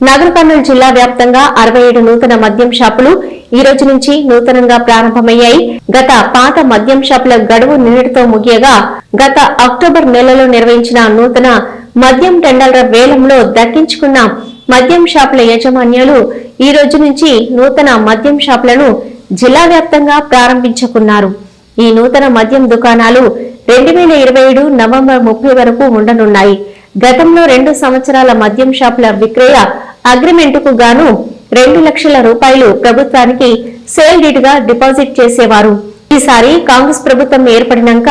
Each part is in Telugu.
నాగర్ కర్నూలు జిల్లా వ్యాప్తంగా 67 నూతన మద్యం షాపులు ఈ రోజు నుంచి నూతనంగా ప్రారంభమయ్యాయి. గత పాత మద్యం షాపుల గడువు నిన్నటితో ముగియగా గత అక్టోబర్ నెలలో నిర్వహించిన నూతన మద్యం టెండర్ల వేలంలో దక్కించుకున్న మద్యం షాపుల యాజమాన్యాలు ఈ రోజు నుంచి నూతన మద్యం షాపులను జిల్లా వ్యాప్తంగా ప్రారంభించుకున్నారు. ఈ నూతన మద్యం దుకాణాలు 2027 నవంబర్ 30 వరకు ఉండనున్నాయి. గతంలో 2 సంవత్సరాల మద్యం షాపుల విక్రయ అగ్రిమెంటుకు గాను 2 లక్షల రూపాయలు ప్రభుత్వానికి సేల్ డీడ్ గా డిపాజిట్ చేసేవారు. ఈసారి కాంగ్రెస్ ప్రభుత్వం ఏర్పడినాక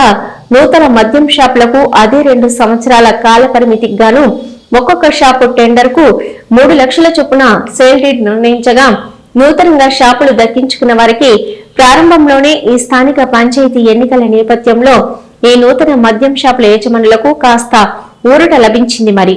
నూతన మద్యం షాపులకు అదే 2 సంవత్సరాల కాల పరిమితికి గాను ఒక్కొక్క షాపు టెండర్ కు 3 లక్షల చొప్పున సేల్ డీడ్ నిర్ణయించగా నూతనంగా షాపులు దక్కించుకున్న వారికి ప్రారంభంలోనే ఈ స్థానిక పంచాయతీ ఎన్నికల నేపథ్యంలో ఈ నూతన మద్యం షాపుల యజమానులకు కాస్త ఊరట లభించింది. మరి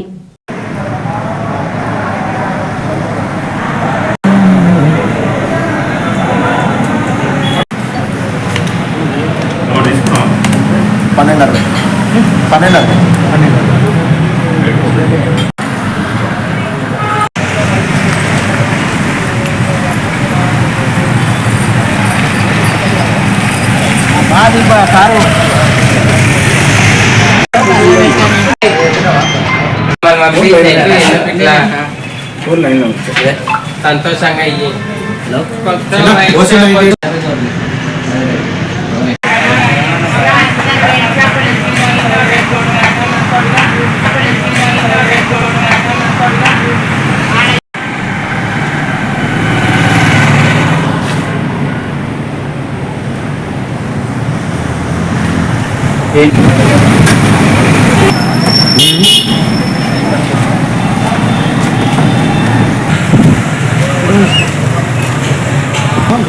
సంతోషంగా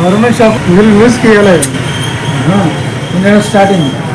गवर्नमेंट शॉप न्यूज़ की स्टार्टिंग